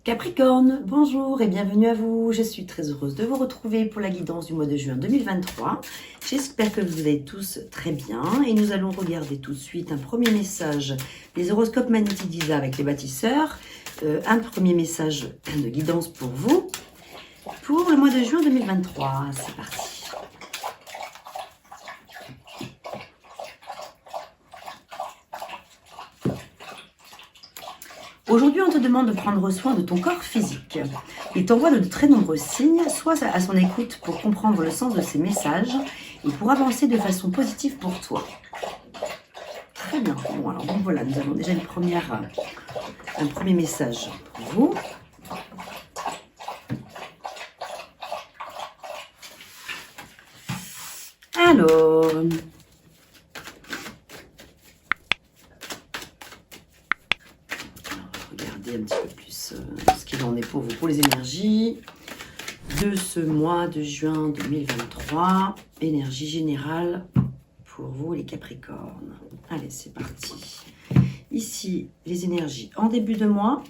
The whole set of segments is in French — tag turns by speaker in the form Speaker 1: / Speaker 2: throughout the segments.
Speaker 1: Capricorne, bonjour et bienvenue à vous. Je suis très heureuse de vous retrouver pour la guidance du mois de juin 2023. J'espère que vous allez tous très bien et nous allons regarder tout de suite un premier message des horoscopes magnétiques d'Isa avec les bâtisseurs. Un premier message de guidance pour vous pour le mois de juin 2023. C'est parti. Aujourd'hui, on te demande de prendre soin de ton corps physique. Il t'envoie de très nombreux signes, soit à son écoute pour comprendre le sens de ses messages et pour avancer de façon positive pour toi. Très bien. Bon, alors donc voilà, nous avons déjà un premier message pour vous. Alors... un petit peu plus ce qu'il en est pour vous, pour les énergies de ce mois de juin 2023. Énergie générale pour vous les Capricornes. Allez, c'est parti. Ici, les énergies en début de mois.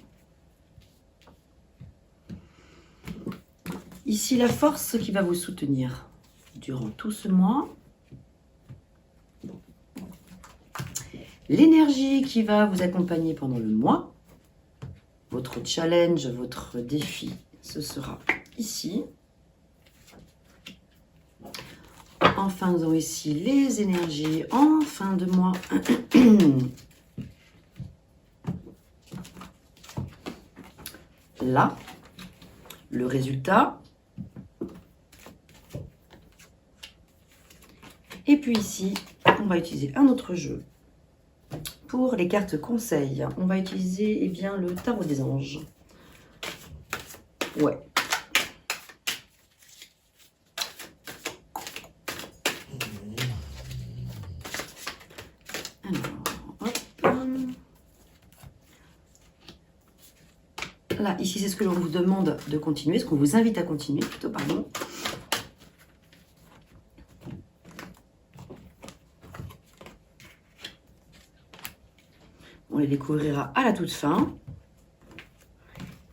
Speaker 1: Ici, la force qui va vous soutenir durant tout ce mois. L'énergie qui va vous accompagner pendant le mois. Votre challenge, votre défi, ce sera ici. Enfin, nous avons ici les énergies en fin de mois. Là, le résultat. Et puis ici, on va utiliser un autre jeu. Pour les cartes conseils, on va utiliser bien, le tarot des anges. Ouais. Alors, hop. Là, ici, c'est ce que l'on vous demande de continuer, ce qu'on vous invite à continuer, plutôt, pardon. On les découvrira à la toute fin.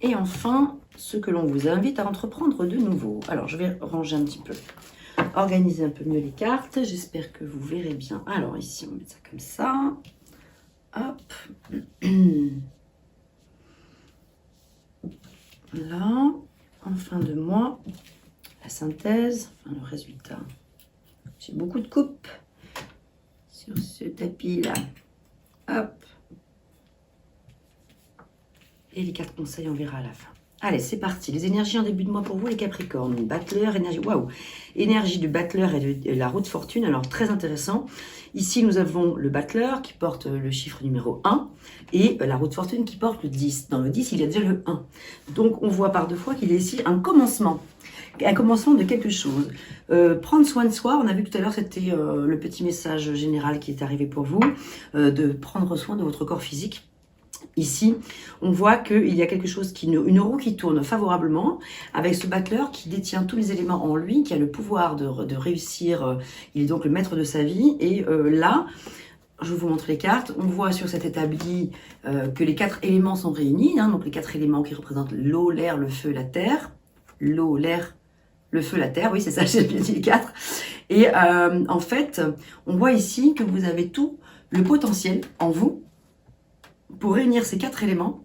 Speaker 1: Et enfin, ce que l'on vous invite à entreprendre de nouveau. Alors, je vais ranger un petit peu, organiser un peu mieux les cartes. J'espère que vous verrez bien. Alors, ici, on va mettre ça comme ça. Hop. Là, en fin de mois, la synthèse, enfin, le résultat. J'ai beaucoup de coupes sur ce tapis-là. Hop. Et les cartes conseils, on verra à la fin. Allez, c'est parti. Les énergies en début de mois pour vous, les Capricornes. Battleur, énergie, waouh. Énergie du Battleur et de la roue de fortune. Alors, très intéressant. Ici, nous avons le Battleur qui porte le chiffre numéro 1 et la roue de fortune qui porte le 10. Dans le 10, il y a déjà le 1. Donc, on voit par deux fois qu'il y a ici un commencement. Un commencement de quelque chose. Prendre soin de soi, on a vu tout à l'heure, c'était le petit message général qui est arrivé pour vous, de prendre soin de votre corps physique. Ici, on voit qu'il y a quelque chose, une roue qui tourne favorablement avec ce battleur qui détient tous les éléments en lui, qui a le pouvoir de réussir. Il est donc le maître de sa vie. Et là, je vous montre les cartes. On voit sur cet établi que les 4 éléments sont réunis. Hein, donc les 4 éléments qui représentent l'eau, l'air, le feu, la terre. L'eau, l'air, le feu, la terre. Oui, c'est ça, j'ai bien dit les 4. Et en fait, on voit ici que vous avez tout le potentiel en vous pour réunir ces 4 éléments,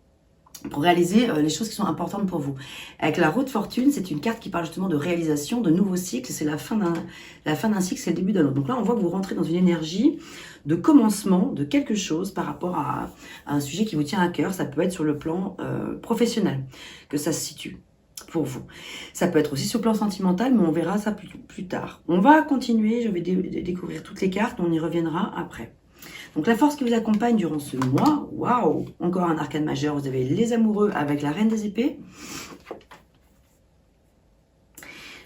Speaker 1: pour réaliser les choses qui sont importantes pour vous. Avec la roue de fortune, c'est une carte qui parle justement de réalisation, de nouveaux cycles. C'est la fin d'un cycle, c'est le début d'un autre. Donc là, on voit que vous rentrez dans une énergie de commencement de quelque chose par rapport à un sujet qui vous tient à cœur. Ça peut être sur le plan professionnel que ça se situe pour vous. Ça peut être aussi sur le plan sentimental, mais on verra ça plus tard. On va continuer, je vais découvrir toutes les cartes, on y reviendra après. Donc la force qui vous accompagne durant ce mois, waouh, encore un arcane majeur, vous avez les amoureux avec la reine des épées.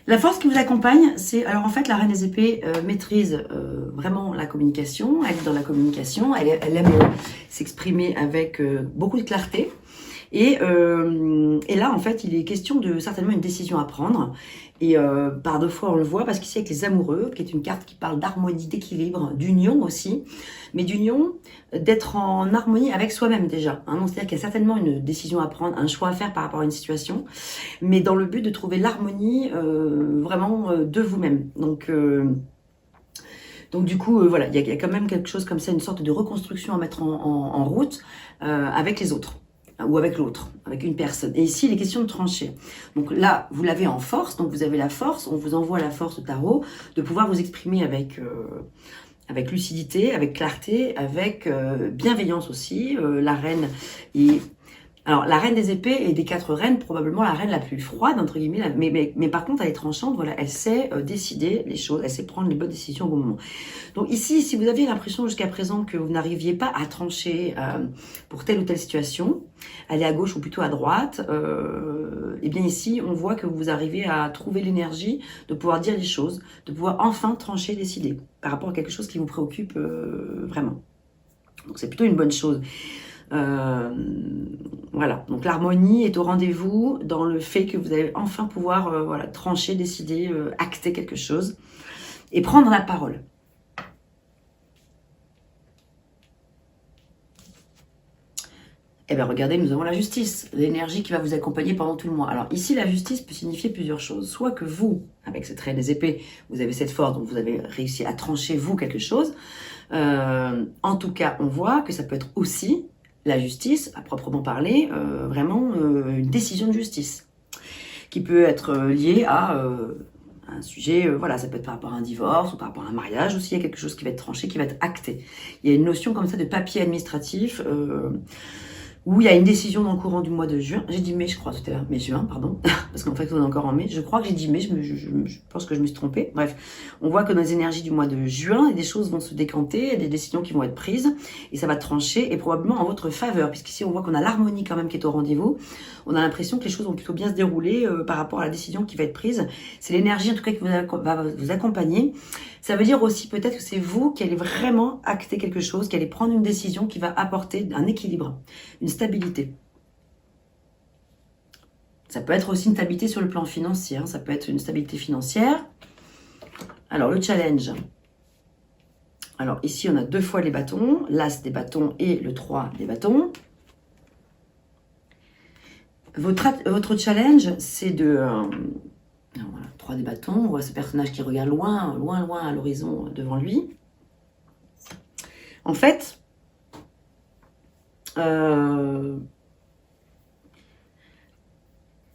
Speaker 1: La force qui vous accompagne, c'est, alors en fait la reine des épées maîtrise vraiment la communication, elle est dans la communication, elle aime s'exprimer avec beaucoup de clarté. Et là, en fait, il est question de certainement une décision à prendre. Et par deux fois, on le voit, parce qu'ici, avec les amoureux, qui est une carte qui parle d'harmonie, d'équilibre, d'union aussi, mais d'union, d'être en harmonie avec soi-même déjà. Hein. C'est-à-dire qu'il y a certainement une décision à prendre, un choix à faire par rapport à une situation, mais dans le but de trouver l'harmonie vraiment de vous-même. Donc du coup, voilà, il y a quand même quelque chose comme ça, une sorte de reconstruction à mettre en route avec les autres ou avec l'autre, avec une personne. Et ici, il est question de trancher. Donc là, vous l'avez en force, donc vous avez la force, on vous envoie la force au tarot, de pouvoir vous exprimer avec lucidité, avec clarté, avec bienveillance aussi. La reine est... Alors, la reine des épées et des 4 reines, probablement la reine la plus froide, entre guillemets, mais par contre, elle est tranchante, voilà, elle sait décider les choses, elle sait prendre les bonnes décisions au bon moment. Donc ici, si vous aviez l'impression jusqu'à présent que vous n'arriviez pas à trancher pour telle ou telle situation, aller à gauche ou plutôt à droite, et bien ici, on voit que vous arrivez à trouver l'énergie de pouvoir dire les choses, de pouvoir enfin trancher, décider, par rapport à quelque chose qui vous préoccupe vraiment. Donc c'est plutôt une bonne chose. Voilà, donc l'harmonie est au rendez-vous dans le fait que vous allez enfin pouvoir voilà, trancher, décider, acter quelque chose et prendre la parole. Eh bien, regardez, nous avons la justice, l'énergie qui va vous accompagner pendant tout le mois. Alors ici, la justice peut signifier plusieurs choses. Soit que vous, avec cette reine des épées, vous avez cette force, donc vous avez réussi à trancher, vous, quelque chose. En tout cas, on voit que ça peut être aussi la justice, à proprement parler, vraiment une décision de justice, qui peut être liée à un sujet, voilà, ça peut être par rapport à un divorce ou par rapport à un mariage aussi, il y a quelque chose qui va être tranché, qui va être acté. Il y a une notion comme ça de papier administratif, où il y a une décision dans le courant du mois de juin. J'ai dit mai, je crois, tout à l'heure. Mais juin, pardon. Parce qu'en fait, on est encore en mai. Je crois que j'ai dit mai, je pense que je me suis trompée. Bref, on voit que dans les énergies du mois de juin, des choses vont se décanter, il y a des décisions qui vont être prises, et ça va trancher, et probablement en votre faveur. Puisqu'ici, on voit qu'on a l'harmonie quand même qui est au rendez-vous. On a l'impression que les choses vont plutôt bien se dérouler par rapport à la décision qui va être prise. C'est l'énergie, en tout cas, qui va vous accompagner. Ça veut dire aussi peut-être que c'est vous qui allez vraiment acter quelque chose, qui allez prendre une décision qui va apporter un équilibre, une stabilité. Ça peut être aussi une stabilité sur le plan financier, hein, ça peut être une stabilité financière. Alors, le challenge. Alors, ici, on a 2 fois les bâtons, l'as des bâtons et le 3 des bâtons. Votre challenge, c'est de... voilà, 3 des bâtons, on voit ce personnage qui regarde loin, loin, loin à l'horizon devant lui. En fait,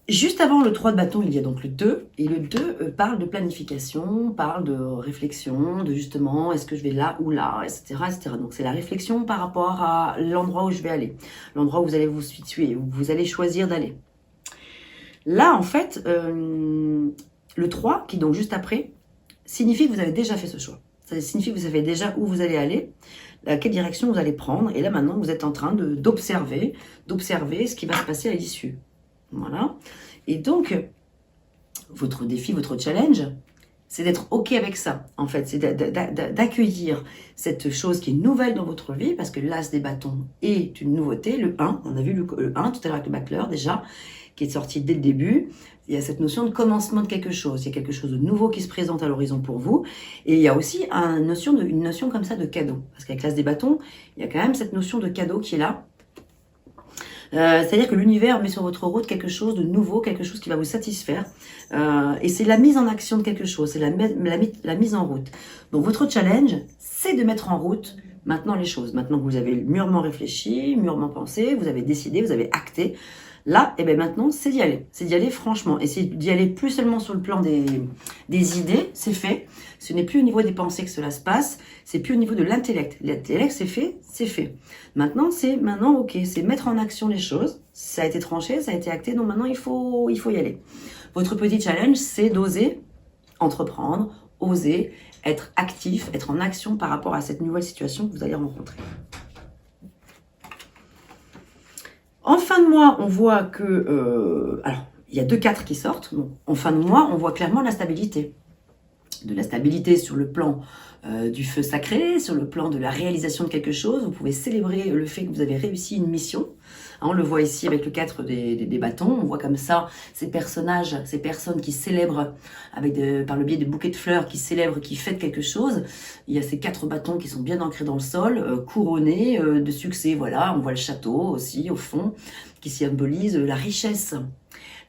Speaker 1: juste avant le 3 de bâton, il y a donc le 2, et le 2 parle de planification, parle de réflexion, de justement, est-ce que je vais là ou là, etc. etc. Donc c'est la réflexion par rapport à l'endroit où je vais aller, l'endroit où vous allez vous situer, où vous allez choisir d'aller. Là, en fait, le 3, qui est donc juste après, signifie que vous avez déjà fait ce choix. Ça signifie que vous savez déjà où vous allez aller, quelle direction vous allez prendre. Et là, maintenant, vous êtes en train d'observer ce qui va se passer à l'issue. Voilà. Et donc, votre défi, votre challenge, c'est d'être OK avec ça, en fait. C'est d'accueillir cette chose qui est nouvelle dans votre vie, parce que l'as des bâtons est une nouveauté. Le 1, on a vu le 1 tout à l'heure avec le backleur déjà, qui est sorti dès le début. Il y a cette notion de commencement de quelque chose. Il y a quelque chose de nouveau qui se présente à l'horizon pour vous. Et il y a aussi une notion comme ça de cadeau. Parce qu'avec l'as des bâtons, il y a quand même cette notion de cadeau qui est là. C'est-à-dire que l'univers met sur votre route quelque chose de nouveau, quelque chose qui va vous satisfaire. Et c'est la mise en action de quelque chose, c'est la mise en route. Donc votre challenge, c'est de mettre en route maintenant les choses. Maintenant que vous avez mûrement réfléchi, mûrement pensé, vous avez décidé, vous avez acté. Là, et bien maintenant, c'est d'y aller. C'est d'y aller franchement. Et c'est d'y aller plus seulement sur le plan des idées, c'est fait. Ce n'est plus au niveau des pensées que cela se passe, c'est plus au niveau de l'intellect. L'intellect, c'est fait, c'est fait. Maintenant, ok, c'est mettre en action les choses. Ça a été tranché, ça a été acté, donc maintenant, il faut y aller. Votre petit challenge, c'est d'oser entreprendre, oser être actif, être en action par rapport à cette nouvelle situation que vous allez rencontrer. En fin de mois, on voit que... alors, il y a 2 4 qui sortent. Donc, en fin de mois, on voit clairement la stabilité. De la stabilité sur le plan du feu sacré, sur le plan de la réalisation de quelque chose. Vous pouvez célébrer le fait que vous avez réussi une mission. On le voit ici avec le 4 des bâtons. On voit comme ça ces personnages, ces personnes qui célèbrent par le biais de bouquets de fleurs, qui célèbrent, qui fêtent quelque chose. Il y a ces 4 bâtons qui sont bien ancrés dans le sol, couronnés de succès. Voilà, on voit le château aussi au fond, qui symbolise la richesse.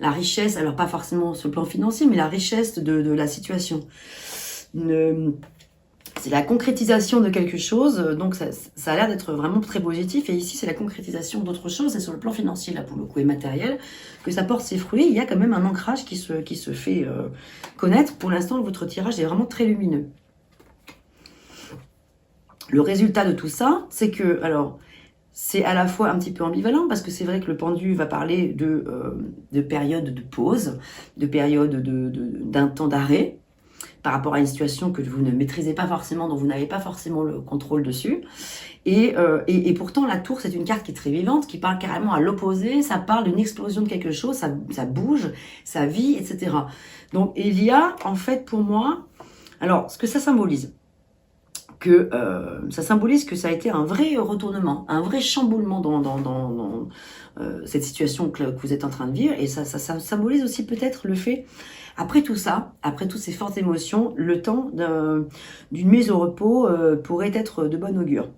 Speaker 1: La richesse, alors pas forcément sur le plan financier, mais la richesse de la situation. C'est la concrétisation de quelque chose, donc ça a l'air d'être vraiment très positif. Et ici, c'est la concrétisation d'autre chose, c'est sur le plan financier, là pour le coup, et matériel, que ça porte ses fruits. Il y a quand même un ancrage qui se fait connaître. Pour l'instant, votre tirage est vraiment très lumineux. Le résultat de tout ça, c'est que, alors, c'est à la fois un petit peu ambivalent, parce que c'est vrai que le pendu va parler de période de pause, de période d'un temps d'arrêt, par rapport à une situation que vous ne maîtrisez pas forcément, dont vous n'avez pas forcément le contrôle dessus. Et pourtant, la tour, c'est une carte qui est très vivante, qui parle carrément à l'opposé, ça parle d'une explosion de quelque chose, ça bouge, ça vit, etc. Donc, il y a, en fait, pour moi, alors, ce que ça symbolise, ça symbolise que ça a été un vrai retournement, un vrai chamboulement dans cette situation que vous êtes en train de vivre, et ça symbolise aussi peut-être le fait, après tout ça, après toutes ces fortes émotions, le temps d'une mise au repos pourrait être de bon augure.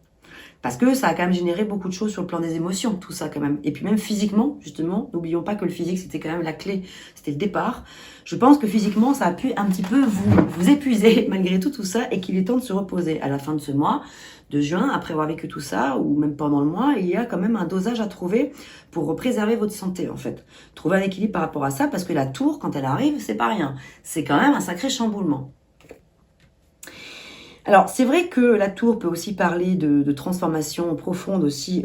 Speaker 1: Parce que ça a quand même généré beaucoup de choses sur le plan des émotions, tout ça quand même. Et puis même physiquement, justement, n'oublions pas que le physique, c'était quand même la clé, c'était le départ. Je pense que physiquement, ça a pu un petit peu vous épuiser malgré tout ça, et qu'il est temps de se reposer. À la fin de ce mois de juin, après avoir vécu tout ça, ou même pendant le mois, il y a quand même un dosage à trouver pour préserver votre santé, en fait. Trouver un équilibre par rapport à ça, parce que la tour, quand elle arrive, c'est pas rien. C'est quand même un sacré chamboulement. Alors, c'est vrai que la tour peut aussi parler de transformation profonde aussi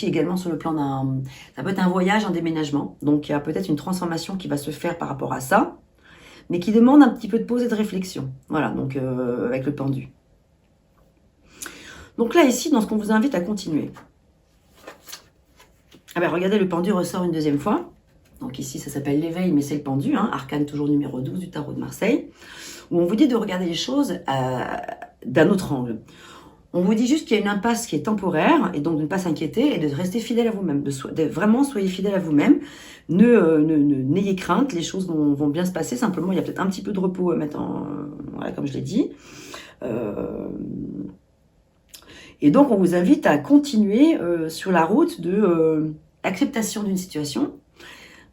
Speaker 1: également sur le plan d'un... Ça peut être un voyage, un déménagement. Donc, il y a peut-être une transformation qui va se faire par rapport à ça, mais qui demande un petit peu de pause et de réflexion. Voilà, donc avec le pendu. Donc là, ici, dans ce qu'on vous invite à continuer. Ah ben, regardez, le pendu ressort une deuxième fois. Donc ici, ça s'appelle l'éveil, mais c'est le pendu. Hein, arcane toujours numéro 12 du tarot de Marseille. Où on vous dit de regarder les choses d'un autre angle. On vous dit juste qu'il y a une impasse qui est temporaire, et donc de ne pas s'inquiéter, et de rester fidèle à vous-même. Vraiment, soyez fidèle à vous-même. N'ayez crainte, les choses vont bien se passer. Simplement, il y a peut-être un petit peu de repos à mettre voilà, comme je l'ai dit. Et donc, on vous invite à continuer sur la route de l'acceptation d'une situation.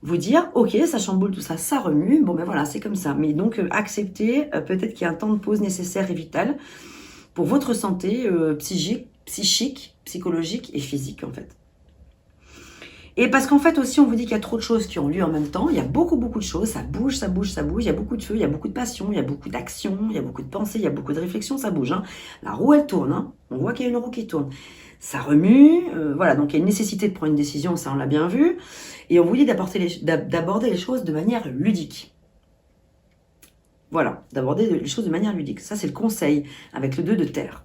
Speaker 1: Vous dire, ok, ça chamboule tout ça, ça remue, bon ben voilà, c'est comme ça. Mais donc, accepter, peut-être qu'il y a un temps de pause nécessaire et vital pour votre santé psychique, psychologique et physique, en fait. Et parce qu'en fait aussi, on vous dit qu'il y a trop de choses qui ont lieu en même temps. Il y a beaucoup de choses, ça bouge, ça bouge, ça bouge. Il y a beaucoup de feu, il y a beaucoup de passion, il y a beaucoup d'action, il y a beaucoup de pensées, il y a beaucoup de réflexion, ça bouge. Hein. La roue, elle tourne. Hein. On voit qu'il y a une roue qui tourne. Ça remue, voilà. Donc, il y a une nécessité de prendre une décision, ça, on l'a bien vu. Et on vous dit d'aborder les choses de manière ludique. Voilà, d'aborder les choses de manière ludique. Ça, c'est le conseil avec le 2 de terre.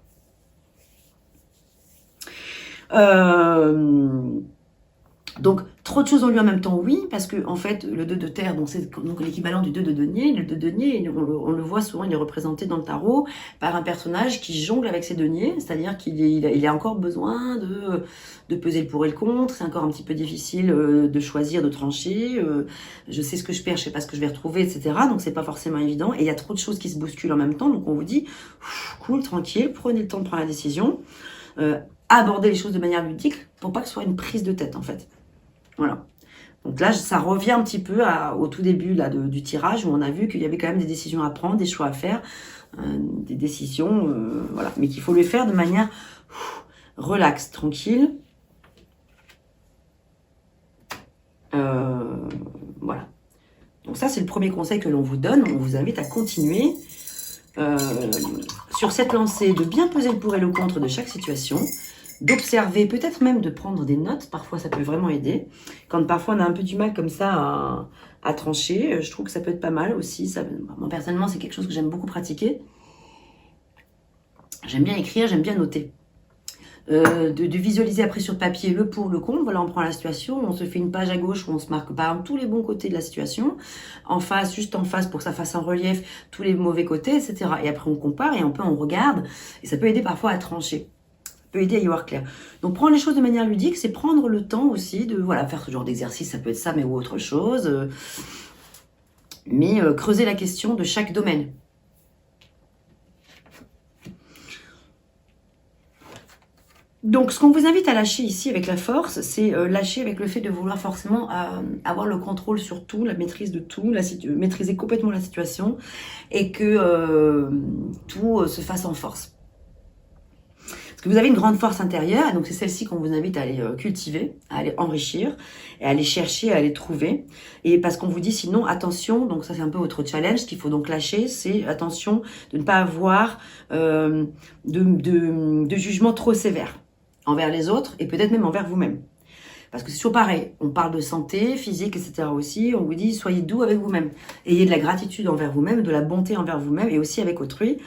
Speaker 1: Donc, trop de choses ont lieu en même temps, oui, parce que en fait, le 2 de terre, c'est donc l'équivalent du 2 de denier. Le 2 de denier, on le voit souvent, il est représenté dans le tarot par un personnage qui jongle avec ses deniers, c'est-à-dire qu'il a encore besoin de peser le pour et le contre. C'est encore un petit peu difficile de choisir, de trancher. Je sais ce que je perds, je sais pas ce que je vais retrouver, etc. Donc, c'est pas forcément évident. Et il y a trop de choses qui se bousculent en même temps. Donc, on vous dit, cool, tranquille, prenez le temps de prendre la décision. Aborder les choses de manière ludique pour pas que ce soit une prise de tête, en fait. Voilà. Donc là, ça revient un petit peu au tout début là, du tirage, où on a vu qu'il y avait quand même des décisions à prendre, des choix à faire, des décisions, voilà. Mais qu'il faut les faire de manière relaxe, tranquille. Voilà. Donc ça, c'est le premier conseil que l'on vous donne. On vous invite à continuer sur cette lancée, de bien peser le pour et le contre de chaque situation, d'observer, peut-être même de prendre des notes, parfois ça peut vraiment aider. Quand parfois on a un peu du mal comme ça à trancher, je trouve que ça peut être pas mal aussi. Moi personnellement, c'est quelque chose que j'aime beaucoup pratiquer. J'aime bien écrire, j'aime bien noter. De visualiser après sur papier le pour, le contre. Voilà, on prend la situation, on se fait une page à gauche où on se marque par exemple tous les bons côtés de la situation, en face, juste en face pour que ça fasse un relief, tous les mauvais côtés, etc. Et après on compare et on regarde, et ça peut aider parfois à trancher. peut aider à y voir clair. Donc prendre les choses de manière ludique, c'est prendre le temps aussi de voilà, faire ce genre d'exercice, ça peut être ça, mais ou autre chose. Mais creuser la question de chaque domaine. Donc, ce qu'on vous invite à lâcher ici avec la force, c'est lâcher avec le fait de vouloir forcément avoir le contrôle sur tout, la maîtrise de tout, maîtriser complètement la situation et que tout se fasse en force. Parce que vous avez une grande force intérieure, et donc c'est celle-ci qu'on vous invite à aller cultiver, à aller enrichir, et à aller chercher, à aller trouver. Et parce qu'on vous dit sinon, attention, donc ça c'est un peu votre challenge, ce qu'il faut donc lâcher, c'est attention de ne pas avoir de jugement trop sévère envers les autres et peut-être même envers vous-même. Parce que c'est toujours pareil, on parle de santé, physique, etc. aussi, on vous dit soyez doux avec vous-même. Ayez de la gratitude envers vous-même, de la bonté envers vous-même et aussi avec autrui.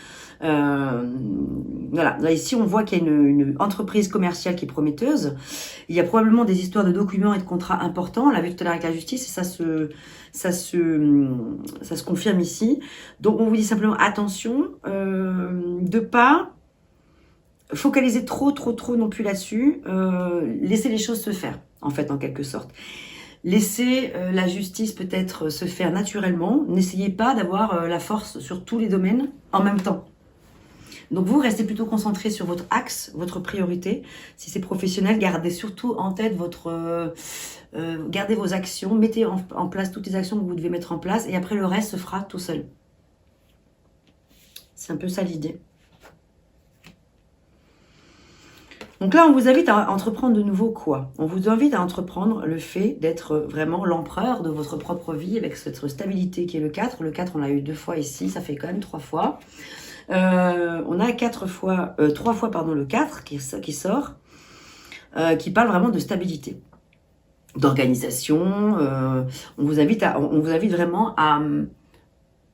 Speaker 1: Voilà, là, ici on voit qu'il y a une entreprise commerciale qui est prometteuse. Il y a probablement des histoires de documents et de contrats importants, on l'a vu tout à l'heure avec la justice, et ça se confirme ici. Donc on vous dit simplement attention de pas focaliser trop non plus là-dessus, laissez les choses se faire, en fait, en quelque sorte. Laissez la justice peut-être se faire naturellement, n'essayez pas d'avoir la force sur tous les domaines en même temps. Donc vous, restez plutôt concentré sur votre axe, votre priorité. Si c'est professionnel, gardez surtout en tête gardez vos actions, mettez en place toutes les actions que vous devez mettre en place, et après le reste se fera tout seul. C'est un peu ça l'idée. Donc là, on vous invite à entreprendre de nouveau quoi? On vous invite à entreprendre le fait d'être vraiment l'empereur de votre propre vie avec cette stabilité qui est le 4. Le 4, on l'a eu 2 fois ici, ça fait quand même 3 fois. On a 3 fois le 4 qui sort, qui parle vraiment de stabilité, d'organisation. On vous invite vraiment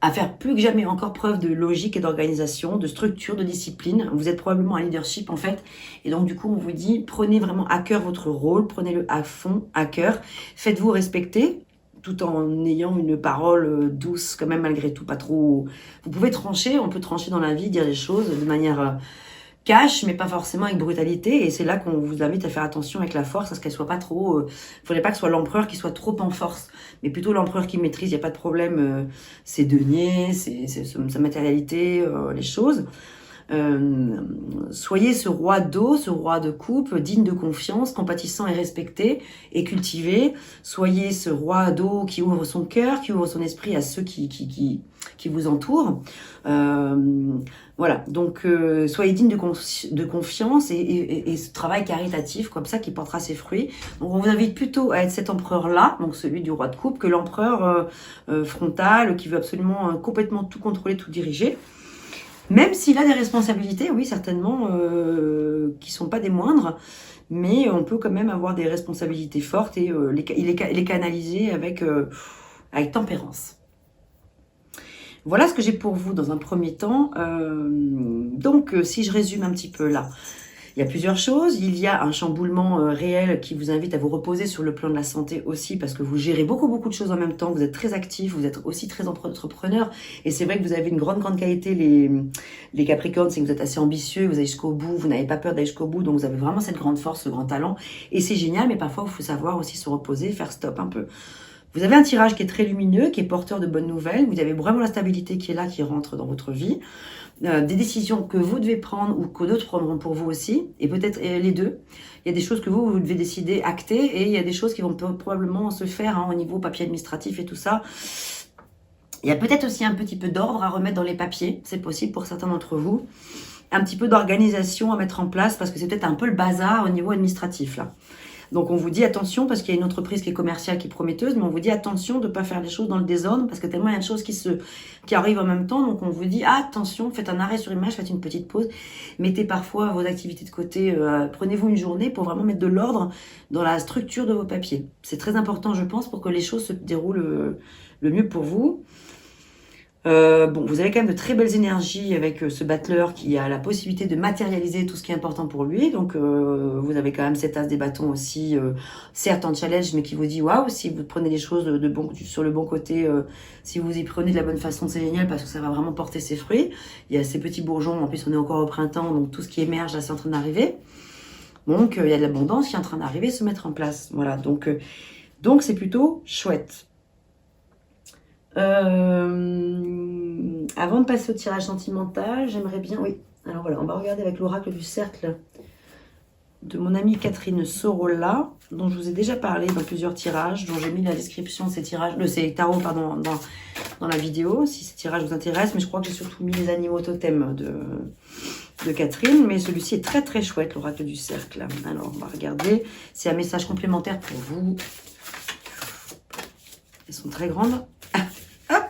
Speaker 1: à faire plus que jamais encore preuve de logique et d'organisation, de structure, de discipline. Vous êtes probablement un leadership en fait. Et donc du coup, on vous dit, prenez vraiment à cœur votre rôle, prenez-le à fond, à cœur. Faites-vous respecter, tout en ayant une parole douce quand même malgré tout, pas trop... Vous pouvez trancher, on peut trancher dans la vie, dire les choses de manière cash, mais pas forcément avec brutalité. Et c'est là qu'on vous invite à faire attention avec la force, à ce qu'elle soit pas trop... faudrait pas que ce soit l'empereur qui soit trop en force, mais plutôt l'empereur qui maîtrise, il n'y a pas de problème, ses deniers, sa matérialité, les choses. Soyez ce roi d'eau, ce roi de coupe, digne de confiance, compatissant et respecté et cultivé. Soyez ce roi d'eau qui ouvre son cœur, qui ouvre son esprit à ceux qui vous entourent. Voilà, donc soyez digne de confiance et ce travail caritatif comme ça qui portera ses fruits. Donc on vous invite plutôt à être cet empereur-là, donc celui du roi de coupe, que l'empereur frontal qui veut absolument complètement tout contrôler, tout diriger. Même s'il a des responsabilités, oui, certainement, qui ne sont pas des moindres, mais on peut quand même avoir des responsabilités fortes et les canaliser avec tempérance. Voilà ce que j'ai pour vous dans un premier temps. Donc, si je résume un petit peu là, il y a plusieurs choses. Il y a un chamboulement réel qui vous invite à vous reposer sur le plan de la santé aussi, parce que vous gérez beaucoup de choses en même temps. Vous êtes très actif, vous êtes aussi très entrepreneur. Et c'est vrai que vous avez une grande qualité, les Capricornes, c'est que vous êtes assez ambitieux, vous allez jusqu'au bout, vous n'avez pas peur d'aller jusqu'au bout. Donc, vous avez vraiment cette grande force, ce grand talent. Et c'est génial, mais parfois, il faut savoir aussi se reposer, faire stop un peu. Vous avez un tirage qui est très lumineux, qui est porteur de bonnes nouvelles. Vous avez vraiment la stabilité qui est là, qui rentre dans votre vie. Des décisions que vous devez prendre ou que d'autres prendront pour vous aussi. Et peut-être les deux. Il y a des choses que vous devez décider, acter. Et il y a des choses qui vont probablement se faire au niveau papier administratif et tout ça. Il y a peut-être aussi un petit peu d'ordre à remettre dans les papiers. C'est possible pour certains d'entre vous. Un petit peu d'organisation à mettre en place parce que c'est peut-être un peu le bazar au niveau administratif là. Donc on vous dit attention parce qu'il y a une entreprise qui est commerciale, qui est prometteuse, mais on vous dit attention de ne pas faire les choses dans le désordre parce que tellement il y a de choses qui arrivent en même temps. Donc on vous dit attention, faites un arrêt sur image, faites une petite pause, mettez parfois vos activités de côté, prenez-vous une journée pour vraiment mettre de l'ordre dans la structure de vos papiers. C'est très important je pense pour que les choses se déroulent le mieux pour vous. Bon, vous avez quand même de très belles énergies avec ce battleur qui a la possibilité de matérialiser tout ce qui est important pour lui. Donc, vous avez quand même cet as des bâtons aussi, certes en challenge, mais qui vous dit waouh, si vous prenez les choses sur le bon côté, si vous y prenez de la bonne façon, c'est génial parce que ça va vraiment porter ses fruits. Il y a ces petits bourgeons, en plus on est encore au printemps, donc tout ce qui émerge là, c'est en train d'arriver. Donc, il y a de l'abondance qui est en train d'arriver, se mettre en place. Voilà, donc c'est plutôt chouette. Avant de passer au tirage sentimental, j'aimerais bien... Oui, alors voilà, on va regarder avec l'oracle du cercle de mon amie Catherine Sorolla, dont je vous ai déjà parlé dans plusieurs tirages, dont j'ai mis la description de ces tirages, ces tarots, pardon, dans la vidéo, si ces tirages vous intéressent, mais je crois que j'ai surtout mis les animaux totems de Catherine, mais celui-ci est très très chouette, l'oracle du cercle. Alors, on va regarder, c'est un message complémentaire pour vous. Elles sont très grandes. Hop.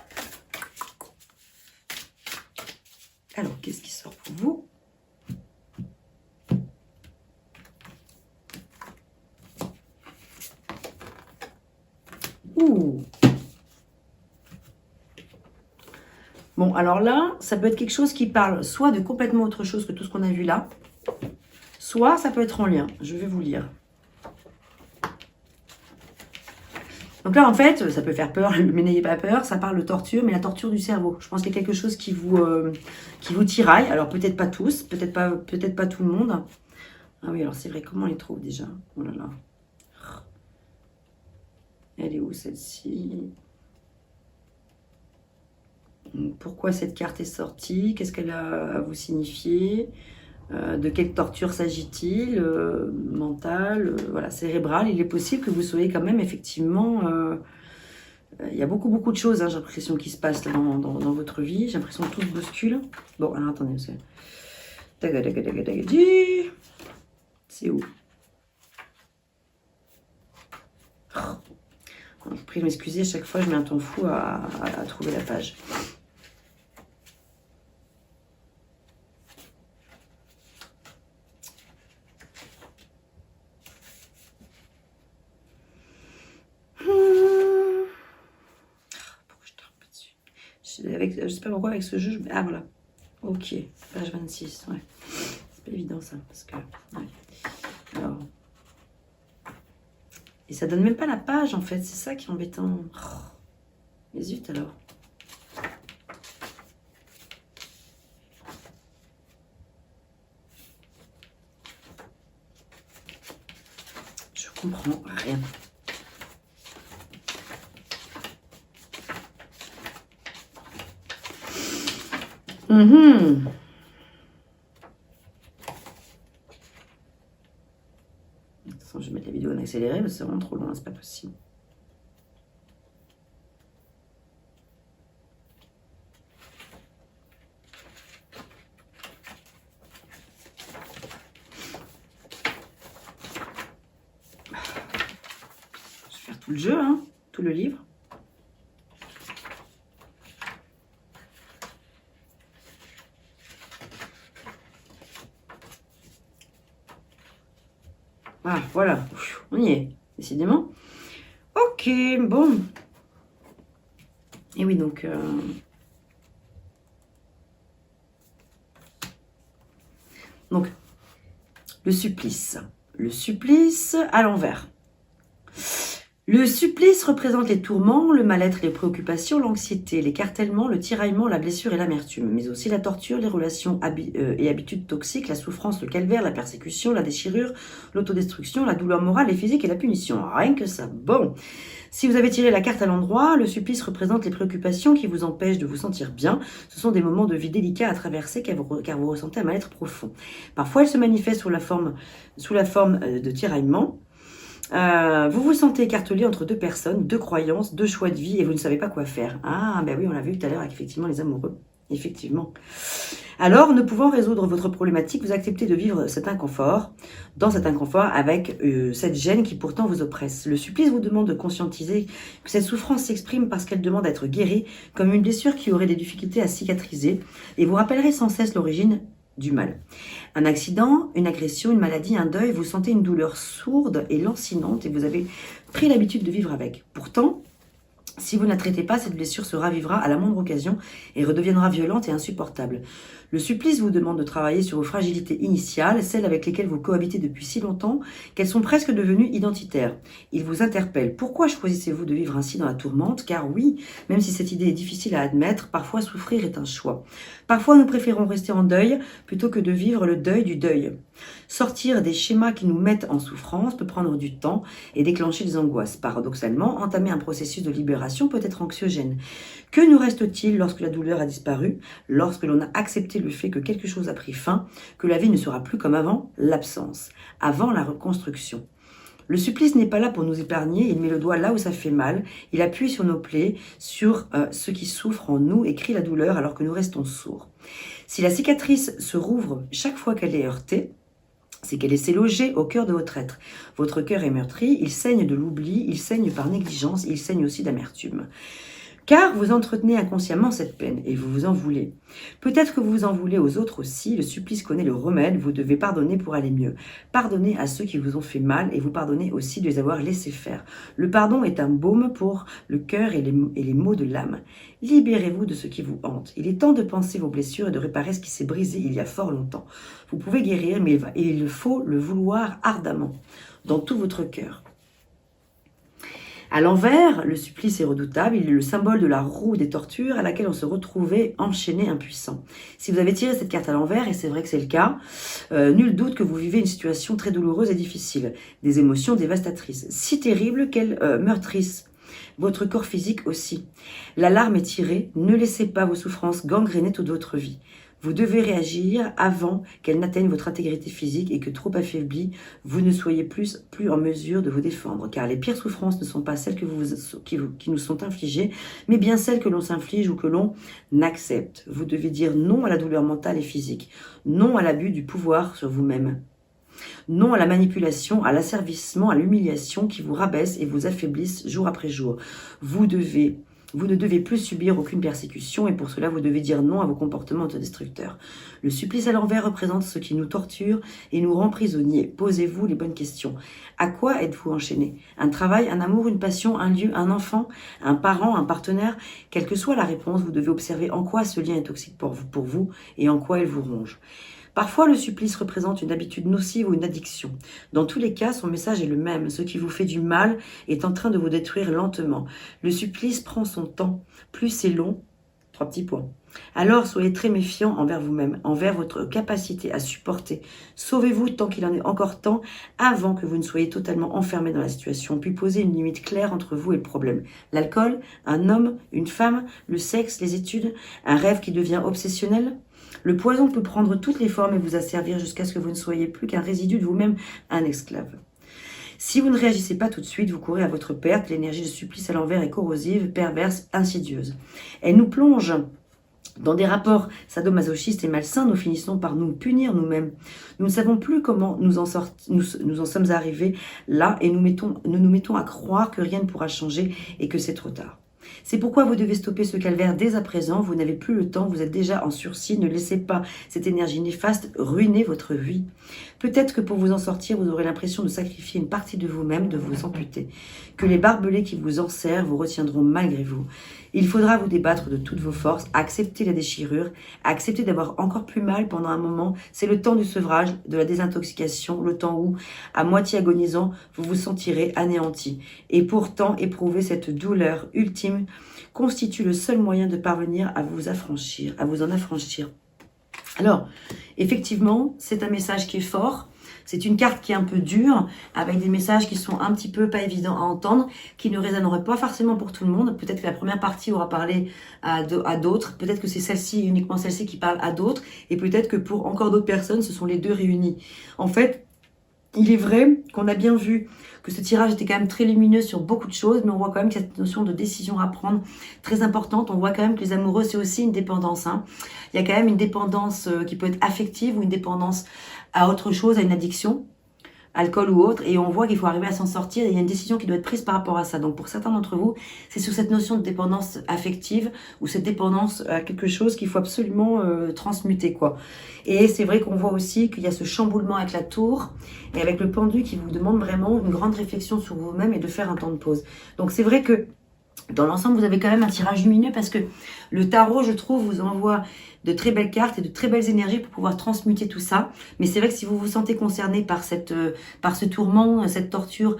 Speaker 1: Alors, qu'est-ce qui sort pour vous? Ouh. Bon, alors là, ça peut être quelque chose qui parle soit de complètement autre chose que tout ce qu'on a vu là, soit ça peut être en lien. Je vais vous lire. Donc là, en fait, ça peut faire peur, mais n'ayez pas peur, ça parle de torture, mais la torture du cerveau. Je pense qu'il y a quelque chose qui vous tiraille. Alors peut-être pas tous, peut-être pas tout le monde. Ah oui, alors c'est vrai, comment on les trouve déjà? Oh là là. Elle est où celle-ci? Pourquoi cette carte est sortie? Qu'est-ce qu'elle a à vous signifier? De quelle torture s'agit-il? Mentale, voilà, cérébrale. Il est possible que vous soyez quand même effectivement... il y a beaucoup de choses, hein, j'ai l'impression, qui se passent dans votre vie. J'ai l'impression que tout se bouscule. Bon, alors attendez. C'est où? Je vous prie de m'excuser, à chaque fois je mets un temps fou à trouver la page. Je sais pas pourquoi avec ce jeu, ah voilà, ok, page 26, ouais, c'est pas évident ça, parce que, ouais. Alors, et ça donne même pas la page en fait, c'est ça qui est embêtant, mais zut alors. Je comprends rien. Je vais mettre la vidéo en accéléré parce que c'est vraiment trop loin, c'est pas possible. Je vais faire tout le jeu, hein, tout le livre. Ah, voilà, on y est, décidément. Ok, bon. Et oui, donc... Donc, le supplice. Le supplice à l'envers. Le supplice représente les tourments, le mal-être, les préoccupations, l'anxiété, l'écartèlement, le tiraillement, la blessure et l'amertume, mais aussi la torture, les relations et habitudes toxiques, la souffrance, le calvaire, la persécution, la déchirure, l'autodestruction, la douleur morale et physique et la punition. Rien que ça. Bon. Si vous avez tiré la carte à l'endroit, le supplice représente les préoccupations qui vous empêchent de vous sentir bien. Ce sont des moments de vie délicats à traverser car vous ressentez un mal-être profond. Parfois, elle se manifeste sous la forme de tiraillement. Vous vous sentez écartelé entre deux personnes, deux croyances, deux choix de vie et vous ne savez pas quoi faire. Ah, ben oui, on l'a vu tout à l'heure avec effectivement les amoureux. Effectivement. Alors, ne pouvant résoudre votre problématique, vous acceptez de vivre cet inconfort, dans cet inconfort avec cette gêne qui pourtant vous oppresse. Le supplice vous demande de conscientiser que cette souffrance s'exprime parce qu'elle demande à être guérie, comme une blessure qui aurait des difficultés à cicatriser, et vous rappellerez sans cesse l'origine du mal. Un accident, une agression, une maladie, un deuil, vous sentez une douleur sourde et lancinante et vous avez pris l'habitude de vivre avec. Pourtant, si vous ne la traitez pas, cette blessure se ravivera à la moindre occasion et redeviendra violente et insupportable. Le supplice vous demande de travailler sur vos fragilités initiales, celles avec lesquelles vous cohabitez depuis si longtemps qu'elles sont presque devenues identitaires. Il vous interpelle. Pourquoi choisissez-vous de vivre ainsi dans la tourmente? Car oui, même si cette idée est difficile à admettre, parfois souffrir est un choix. Parfois nous préférons rester en deuil plutôt que de vivre le deuil du deuil. Sortir des schémas qui nous mettent en souffrance peut prendre du temps et déclencher des angoisses. Paradoxalement, entamer un processus de libération peut être anxiogène. Que nous reste-t-il lorsque la douleur a disparu, lorsque l'on a accepté le fait que quelque chose a pris fin, que la vie ne sera plus comme avant, l'absence, avant la reconstruction? Le supplice n'est pas là pour nous épargner, il met le doigt là où ça fait mal, il appuie sur nos plaies, sur ce qui souffre en nous et crie la douleur alors que nous restons sourds. Si la cicatrice se rouvre chaque fois qu'elle est heurtée, c'est qu'elle s'est logée au cœur de votre être. Votre cœur est meurtri, il saigne de l'oubli, il saigne par négligence, il saigne aussi d'amertume. Car vous entretenez inconsciemment cette peine et vous vous en voulez. Peut-être que vous vous en voulez aux autres aussi, le supplice connaît le remède, vous devez pardonner pour aller mieux. Pardonnez à ceux qui vous ont fait mal et vous pardonnez aussi de les avoir laissés faire. Le pardon est un baume pour le cœur et les maux de l'âme. Libérez-vous de ce qui vous hante. Il est temps de penser vos blessures et de réparer ce qui s'est brisé il y a fort longtemps. Vous pouvez guérir, mais il faut le vouloir ardemment, dans tout votre cœur. À l'envers, le supplice est redoutable, il est le symbole de la roue des tortures à laquelle on se retrouvait enchaîné, impuissant. Si vous avez tiré cette carte à l'envers, et c'est vrai que c'est le cas, nul doute que vous vivez une situation très douloureuse et difficile, des émotions dévastatrices, si terribles qu'elles meurtrissent votre corps physique aussi. L'alarme est tirée, ne laissez pas vos souffrances gangréner toute votre vie. Vous devez réagir avant qu'elles n'atteignent votre intégrité physique et que trop affaibli, vous ne soyez plus en mesure de vous défendre. Car les pires souffrances ne sont pas celles qui nous sont infligées, mais bien celles que l'on s'inflige ou que l'on accepte. Vous devez dire non à la douleur mentale et physique, non à l'abus du pouvoir sur vous-même, non à la manipulation, à l'asservissement, à l'humiliation qui vous rabaisse et vous affaiblissent jour après jour. Vous ne devez plus subir aucune persécution et pour cela, vous devez dire non à vos comportements autodestructeurs. Le supplice à l'envers représente ce qui nous torture et nous rend prisonniers. Posez-vous les bonnes questions. À quoi êtes-vous enchaîné? Un travail, un amour, une passion, un lieu, un enfant, un parent, un partenaire? Quelle que soit la réponse, vous devez observer en quoi ce lien est toxique pour vous et en quoi il vous ronge. Parfois, le supplice représente une habitude nocive ou une addiction. Dans tous les cas, son message est le même. Ce qui vous fait du mal est en train de vous détruire lentement. Le supplice prend son temps. Plus c'est long, 3 petits points. Alors, soyez très méfiant envers vous-même, envers votre capacité à supporter. Sauvez-vous tant qu'il en est encore temps, avant que vous ne soyez totalement enfermé dans la situation, puis posez une limite claire entre vous et le problème. L'alcool, un homme, une femme, le sexe, les études, un rêve qui devient obsessionnel. Le poison peut prendre toutes les formes et vous asservir jusqu'à ce que vous ne soyez plus qu'un résidu de vous-même, un esclave. Si vous ne réagissez pas tout de suite, vous courez à votre perte. L'énergie de supplice à l'envers est corrosive, perverse, insidieuse. Elle nous plonge dans des rapports sadomasochistes et malsains. Nous finissons par nous punir nous-mêmes. Nous ne savons plus comment nous en sommes arrivés là et nous nous mettons à croire que rien ne pourra changer et que c'est trop tard. C'est pourquoi vous devez stopper ce calvaire dès à présent. Vous n'avez plus le temps, vous êtes déjà en sursis. Ne laissez pas cette énergie néfaste ruiner votre vie. Peut-être que pour vous en sortir, vous aurez l'impression de sacrifier une partie de vous-même, de vous amputer. Que les barbelés qui vous enserrent vous retiendront malgré vous. Il faudra vous débattre de toutes vos forces, accepter la déchirure, accepter d'avoir encore plus mal pendant un moment. C'est le temps du sevrage, de la désintoxication, le temps où, à moitié agonisant, vous vous sentirez anéanti. Et pourtant, éprouver cette douleur ultime constitue le seul moyen de parvenir à vous en affranchir. Alors, effectivement, c'est un message qui est fort. C'est une carte qui est un peu dure, avec des messages qui sont un petit peu pas évidents à entendre, qui ne résonneraient pas forcément pour tout le monde. Peut-être que la première partie aura parlé à d'autres, peut-être que c'est celle-ci, uniquement celle-ci qui parle à d'autres, et peut-être que pour encore d'autres personnes, ce sont les deux réunis. En fait, il est vrai qu'on a bien vu que ce tirage était quand même très lumineux sur beaucoup de choses, mais on voit quand même qu'il y a cette notion de décision à prendre très importante. On voit quand même que les amoureux, c'est aussi une dépendance. Il y a quand même une dépendance qui peut être affective ou une dépendance à autre chose, à une addiction, alcool ou autre, et on voit qu'il faut arriver à s'en sortir, et il y a une décision qui doit être prise par rapport à ça. Donc pour certains d'entre vous, c'est sur cette notion de dépendance affective, ou cette dépendance à quelque chose qu'il faut absolument transmuter, quoi. Et c'est vrai qu'on voit aussi qu'il y a ce chamboulement avec la tour, et avec le pendu qui vous demande vraiment une grande réflexion sur vous-même, et de faire un temps de pause. Donc c'est vrai que dans l'ensemble, vous avez quand même un tirage lumineux, parce que le tarot, je trouve, vous envoie de très belles cartes et de très belles énergies pour pouvoir transmuter tout ça. Mais c'est vrai que si vous vous sentez concerné par ce tourment, cette torture,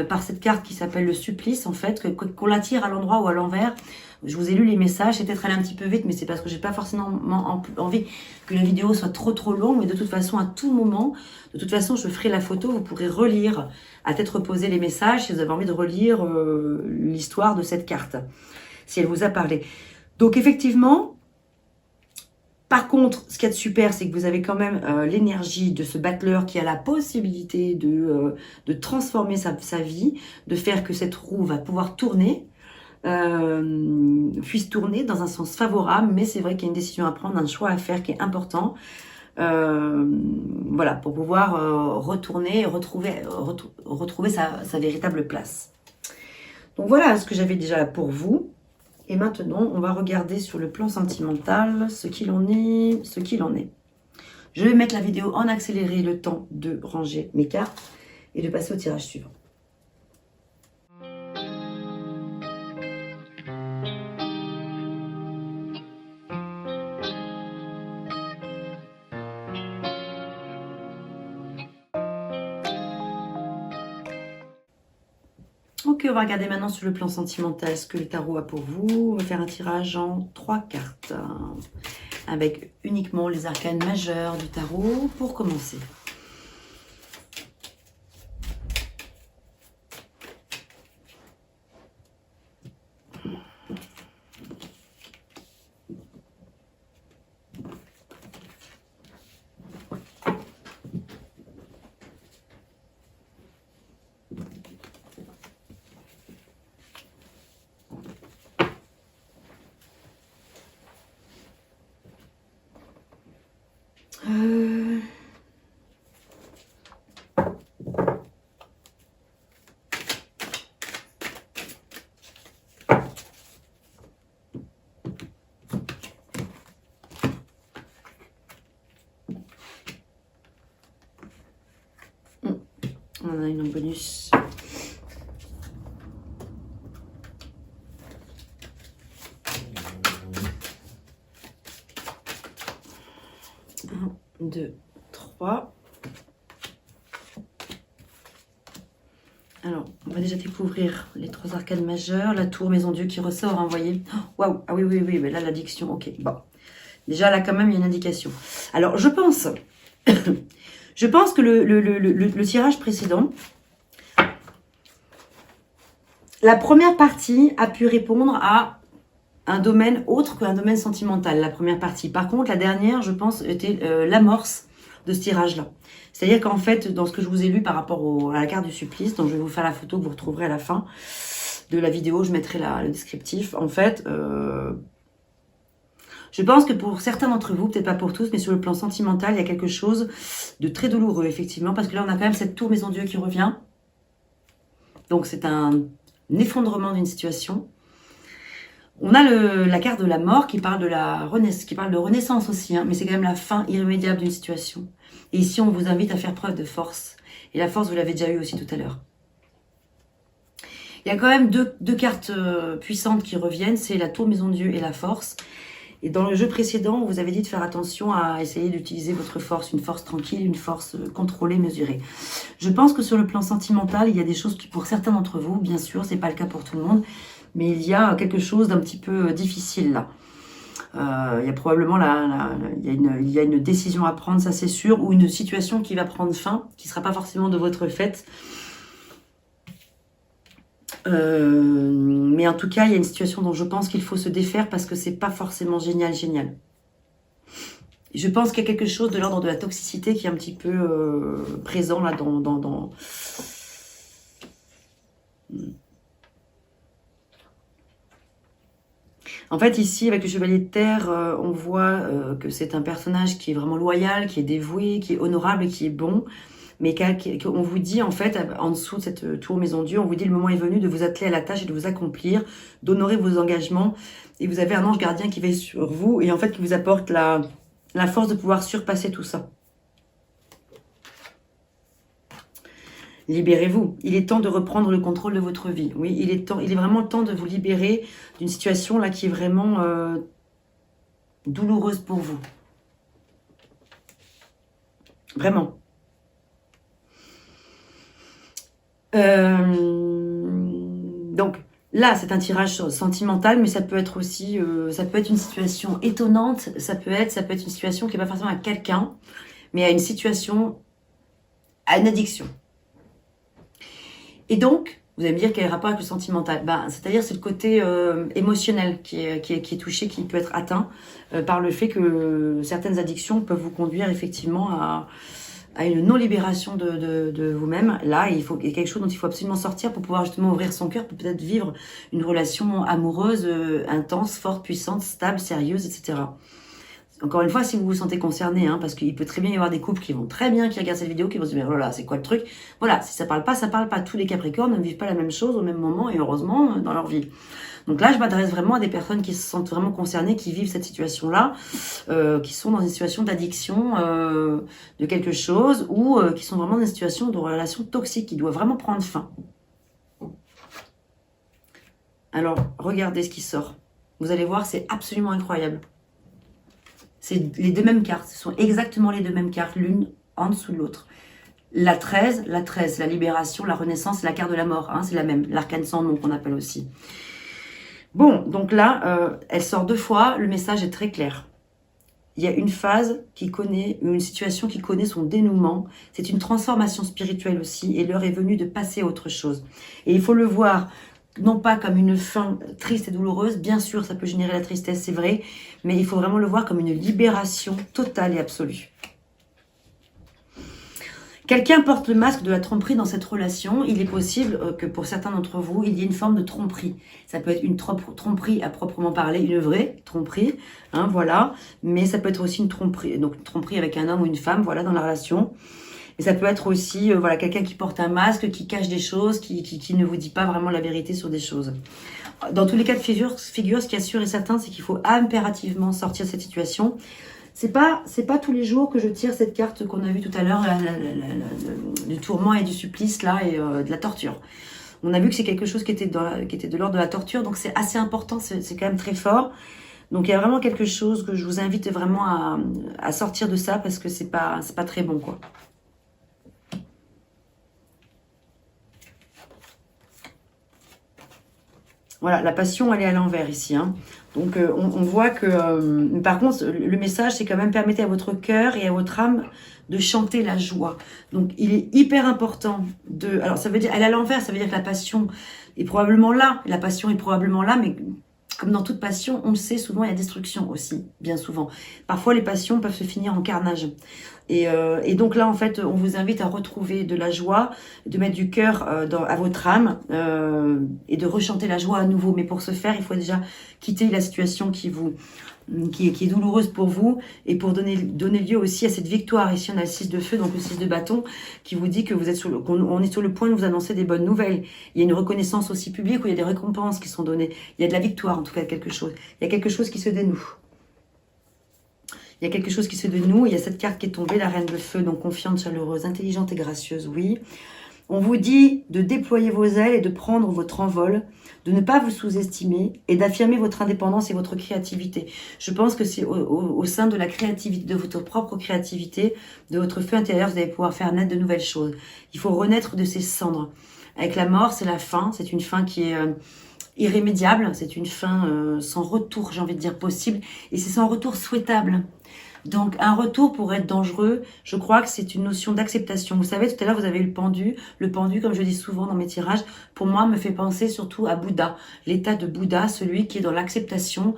Speaker 1: par cette carte qui s'appelle le supplice, en fait, qu'on la tire à l'endroit ou à l'envers, je vous ai lu les messages, c'est peut-être allé un petit peu vite, mais c'est parce que j'ai pas forcément envie que la vidéo soit trop longue, mais de toute façon, à tout moment, de toute façon, je ferai la photo, vous pourrez relire à tête reposée les messages si vous avez envie de relire l'histoire de cette carte, si elle vous a parlé. Donc effectivement, par contre, ce qu'il y a de super, c'est que vous avez quand même l'énergie de ce battleur qui a la possibilité de transformer sa vie, de faire que cette roue va pouvoir tourner, puisse tourner dans un sens favorable, mais c'est vrai qu'il y a une décision à prendre, un choix à faire qui est important. Voilà, pour pouvoir retourner, retrouver sa véritable place. Donc voilà ce que j'avais déjà là pour vous. Et maintenant, on va regarder sur le plan sentimental ce qu'il en est, Je vais mettre la vidéo en accéléré, le temps de ranger mes cartes et de passer au tirage suivant. Ok, on va regarder maintenant sur le plan sentimental ce que le tarot a pour vous. On va faire un tirage en 3 cartes, avec uniquement les arcanes majeures du tarot pour commencer. On a une en bonus. Un, 2, 3. Alors, on va déjà découvrir les 3 arcanes majeures. La tour Maison Dieu qui ressort, hein, vous voyez. Waouh, ah oui, mais là, l'addiction, ok, bon. Déjà, là, quand même, il y a une indication. Alors, je pense que le tirage précédent, la première partie a pu répondre à un domaine autre qu'un domaine sentimental, la première partie. Par contre, la dernière, je pense, était l'amorce de ce tirage-là. C'est-à-dire qu'en fait, dans ce que je vous ai lu par rapport à la carte du supplice, dont je vais vous faire la photo que vous retrouverez à la fin de la vidéo, je mettrai le descriptif. En fait, je pense que pour certains d'entre vous, peut-être pas pour tous, mais sur le plan sentimental, il y a quelque chose de très douloureux, effectivement, parce que là, on a quand même cette tour Maison Dieu qui revient. Donc, c'est un effondrement d'une situation. On a la carte de la mort qui parle de renaissance aussi, hein, mais c'est quand même la fin irrémédiable d'une situation. Et ici, on vous invite à faire preuve de force. Et la force, vous l'avez déjà eu aussi tout à l'heure. Il y a quand même deux cartes puissantes qui reviennent, c'est la tour Maison Dieu et la force. Et dans le jeu précédent, on vous avait dit de faire attention à essayer d'utiliser votre force, une force tranquille, une force contrôlée, mesurée. Je pense que sur le plan sentimental, il y a des choses qui, pour certains d'entre vous, bien sûr, c'est pas le cas pour tout le monde, mais il y a quelque chose d'un petit peu difficile là. Il y a probablement il y a une décision à prendre, ça c'est sûr, ou une situation qui va prendre fin, qui ne sera pas forcément de votre fait. Mais en tout cas, il y a une situation dont je pense qu'il faut se défaire parce que c'est pas forcément génial. Je pense qu'il y a quelque chose de l'ordre de la toxicité qui est un petit peu présent là dans... En fait, ici, avec le Chevalier de Terre, on voit que c'est un personnage qui est vraiment loyal, qui est dévoué, qui est honorable et qui est bon. Mais qu'on vous dit, en fait, en dessous de cette tour Maison Dieu, on vous dit le moment est venu de vous atteler à la tâche et de vous accomplir, d'honorer vos engagements. Et vous avez un ange gardien qui veille sur vous et en fait qui vous apporte la force de pouvoir surpasser tout ça. Libérez-vous. Il est temps de reprendre le contrôle de votre vie. Oui, il est vraiment temps de vous libérer d'une situation là qui est vraiment douloureuse pour vous. Vraiment. Donc, Là, c'est un tirage sentimental, mais ça peut être aussi, ça peut être une situation étonnante, ça peut être une situation qui n'est pas forcément à quelqu'un, mais à une situation, à une addiction. Et donc, vous allez me dire quel est le rapport avec le sentimental. C'est-à-dire c'est le côté émotionnel qui est touché, qui peut être atteint par le fait que certaines addictions peuvent vous conduire effectivement à une non-libération de vous-même. Là, il y a quelque chose dont il faut absolument sortir pour pouvoir justement ouvrir son cœur, pour peut-être vivre une relation amoureuse intense, forte, puissante, stable, sérieuse, etc. Encore une fois, si vous vous sentez concerné, parce qu'il peut très bien y avoir des couples qui vont très bien, qui regardent cette vidéo, qui vont se dire, mais voilà, c'est quoi le truc? Voilà, si ça parle pas, ça parle pas. Tous les Capricornes ne vivent pas la même chose au même moment et heureusement dans leur vie. Donc là, je m'adresse vraiment à des personnes qui se sentent vraiment concernées, qui vivent cette situation-là, qui sont dans une situation d'addiction de quelque chose ou qui sont vraiment dans une situation de relation toxique qui doit vraiment prendre fin. Alors, regardez ce qui sort. Vous allez voir, c'est absolument incroyable. C'est les deux mêmes cartes. Ce sont exactement les deux mêmes cartes, l'une en dessous de l'autre. La 13, la libération, la renaissance, c'est la carte de la mort. C'est la même. L'arcane sans nom qu'on appelle aussi. Bon, donc là, elle sort 2 fois. Le message est très clair. Il y a une phase qui connaît, une situation qui connaît son dénouement. C'est une transformation spirituelle aussi. Et l'heure est venue de passer à autre chose. Et il faut le voir non pas comme une fin triste et douloureuse, bien sûr ça peut générer la tristesse, c'est vrai, mais il faut vraiment le voir comme une libération totale et absolue. Quelqu'un porte le masque de la tromperie dans cette relation. Il est possible que pour certains d'entre vous, il y ait une forme de tromperie. Ça peut être une tromperie à proprement parler, une vraie tromperie, voilà. Mais ça peut être aussi une tromperie, donc une tromperie avec un homme ou une femme, voilà, dans la relation. Et ça peut être aussi voilà, quelqu'un qui porte un masque, qui cache des choses, qui ne vous dit pas vraiment la vérité sur des choses. Dans tous les cas de figure, ce qui est sûr et certain, c'est qu'il faut impérativement sortir de cette situation. C'est pas tous les jours que je tire cette carte qu'on a vue tout à l'heure, du tourment et du supplice là, et de la torture. On a vu que c'est quelque chose qui était de l'ordre de la torture, donc c'est assez important, c'est quand même très fort. Donc il y a vraiment quelque chose que je vous invite vraiment à sortir de ça, parce que c'est pas très bon, quoi. Voilà, la passion, elle est à l'envers ici. Donc, on voit que... par contre, le message, c'est quand même permettez à votre cœur et à votre âme de chanter la joie. Donc, il est hyper important de... Alors, ça veut dire... Elle est à l'envers, ça veut dire que la passion est probablement là. La passion est probablement là, mais comme dans toute passion, on le sait, souvent, il y a destruction aussi, bien souvent. Parfois, les passions peuvent se finir en carnage. Et donc là, en fait, on vous invite à retrouver de la joie, de mettre du cœur à votre âme et de rechanter la joie à nouveau. Mais pour ce faire, il faut déjà quitter la situation qui est douloureuse pour vous et pour donner lieu aussi à cette victoire. Ici, on a le 6 de feu, donc le 6 de bâton, qui vous dit que vous êtes on est sur le point de vous annoncer des bonnes nouvelles. Il y a une reconnaissance aussi publique où il y a des récompenses qui sont données. Il y a de la victoire, en tout cas, quelque chose. Il y a quelque chose qui se dénoue. Il y a quelque chose qui se dénoue. Il y a cette carte qui est tombée, la reine de feu, donc confiante, chaleureuse, intelligente et gracieuse, oui. On vous dit de déployer vos ailes et de prendre votre envol, de ne pas vous sous-estimer et d'affirmer votre indépendance et votre créativité. Je pense que c'est au sein de la créativité, de votre propre créativité, de votre feu intérieur, vous allez pouvoir faire naître de nouvelles choses. Il faut renaître de ces cendres. Avec la mort, c'est la fin. C'est une fin qui est irrémédiable. C'est une fin sans retour, j'ai envie de dire, possible. Et c'est sans retour souhaitable. Donc, un retour pourrait être dangereux. Je crois que c'est une notion d'acceptation. Vous savez, tout à l'heure, vous avez eu le pendu. Le pendu, comme je dis souvent dans mes tirages, pour moi, me fait penser surtout à Bouddha. L'état de Bouddha, celui qui est dans l'acceptation